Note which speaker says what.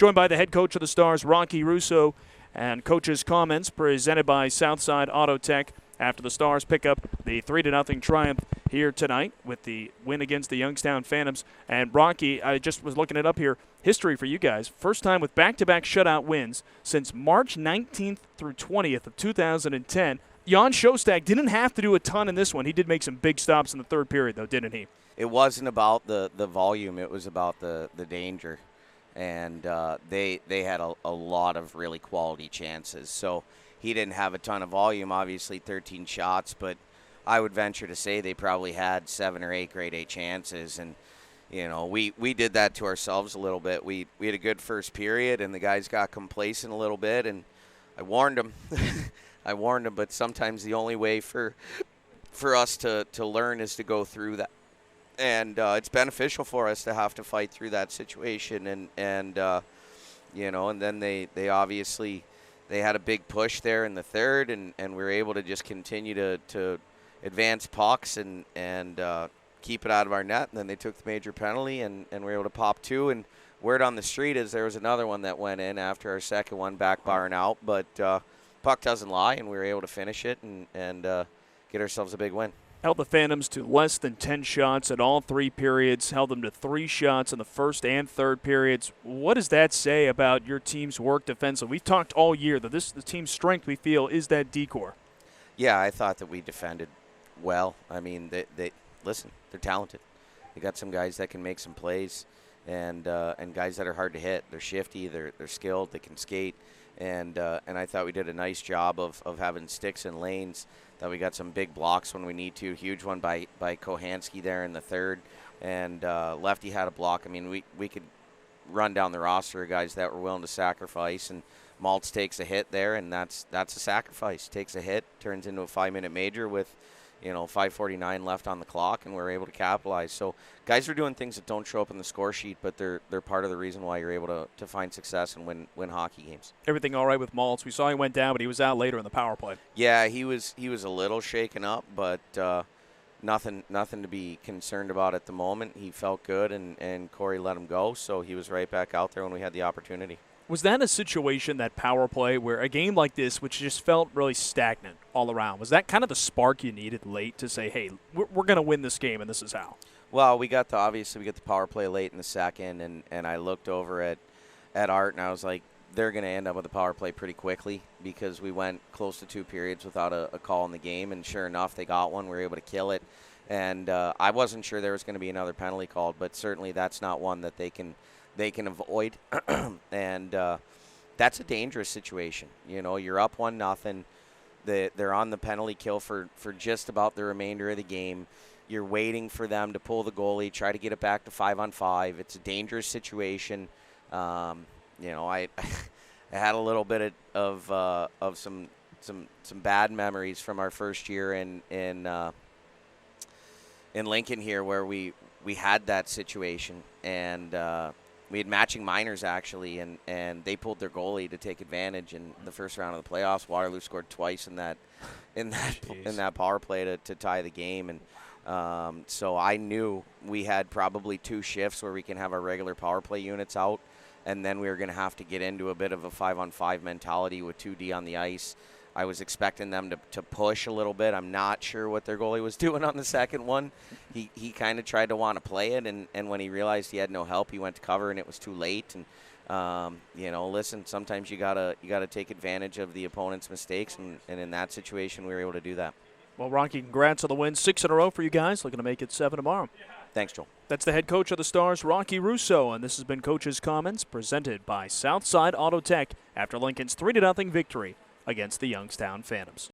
Speaker 1: Joined by the head coach of the Stars, Rocky Russo, and coach's comments presented by Southside Auto Tech after the Stars pick up the 3-0 triumph here tonight with the win against the Youngstown Phantoms. And Rocky, I just was looking it up here, history for you guys. First time with back-to-back shutout wins since March 19th through 20th of 2010. Jan Shostak didn't have to do a ton in this one. He did make some big stops in the third period, though, didn't he?
Speaker 2: It wasn't about the volume. It was about the danger. And they had a lot of really quality chances. So he didn't have a ton of volume, obviously 13 shots, but I would venture to say they probably had 7 or 8 grade A chances. And, you know, we did that to ourselves a little bit. We had a good first period, and the guys got complacent a little bit, and I warned them. I warned them, but sometimes the only way for us to learn is to go through that. And it's beneficial for us to have to fight through that situation. And you know, and then they obviously they had a big push there in the third, and we were able to just continue to advance pucks and keep it out of our net. And then they took the major penalty, and we were able to pop 2. And word on the street is there was another one that went in after our second one, back bar and out. But puck doesn't lie, and we were able to finish it and get ourselves a big win.
Speaker 1: Held the Phantoms to less than 10 shots in all 3 periods, held them to 3 shots in the first and third periods. What does that say about your team's work defensively? We've talked all year that the team's strength, we feel, is that D-core.
Speaker 2: Yeah, I thought that we defended well. I mean, they listen, they're talented. They got some guys that can make some plays, and guys that are hard to hit. They're shifty, they're skilled, they can skate, and I thought we did a nice job of having sticks and lanes. That we got some big blocks when we need to. Huge one by Kohanski there in the third, and Lefty had a block. I mean, we could run down the roster of guys that were willing to sacrifice, and Maltz takes a hit there, and that's a sacrifice. Takes a hit, turns into a 5-minute major with, you know, 5:49 left on the clock, and we're able to capitalize. So guys are doing things that don't show up in the score sheet, but they're part of the reason why you're able to find success and win hockey games.
Speaker 1: Everything all right with Maltz? We saw he went down, but he was out later in the power play.
Speaker 2: Yeah, he was a little shaken up, but nothing to be concerned about at the moment. He felt good, and Corey let him go, so he was right back out there when we had the opportunity.
Speaker 1: Was that a situation, that power play, where a game like this, which just felt really stagnant all around, was that kind of the spark you needed late to say, hey, we're going to win this game, and this is how?
Speaker 2: Well, obviously we got the power play late in the second, and I looked over at Art, and I was like, they're going to end up with the power play pretty quickly because we went close to 2 periods without a call in the game, and sure enough, they got one. We were able to kill it, and I wasn't sure there was going to be another penalty called, but certainly that's not one that they can avoid, and that's a dangerous situation. You know, you're up 1-0. They're on the penalty kill for just about the remainder of the game. You're waiting for them to pull the goalie, try to get it back to 5-on-5. It's a dangerous situation. You know, I had a little bit of some bad memories from our first year in Lincoln here, where we had that situation, and we had matching minors, actually, and they pulled their goalie to take advantage in the first round of the playoffs. Waterloo scored twice in that power play to tie the game, and so I knew we had probably 2 shifts where we can have our regular power play units out, and then we were going to have to get into a bit of a 5-on-5 mentality with 2D on the ice. I was expecting them to push a little bit. I'm not sure what their goalie was doing on the second one. He kind of tried to want to play it, and when he realized he had no help, he went to cover, and it was too late. And you know, listen, sometimes you gotta take advantage of the opponent's mistakes, and in that situation, we were able to do that.
Speaker 1: Well, Rocky, congrats on the win. 6 in a row for you guys. Looking to make it 7 tomorrow.
Speaker 2: Thanks, Joel.
Speaker 1: That's the head coach of the Stars, Rocky Russo, and this has been Coach's Comments presented by Southside Auto Tech after Lincoln's 3-0 victory against the Youngstown Phantoms.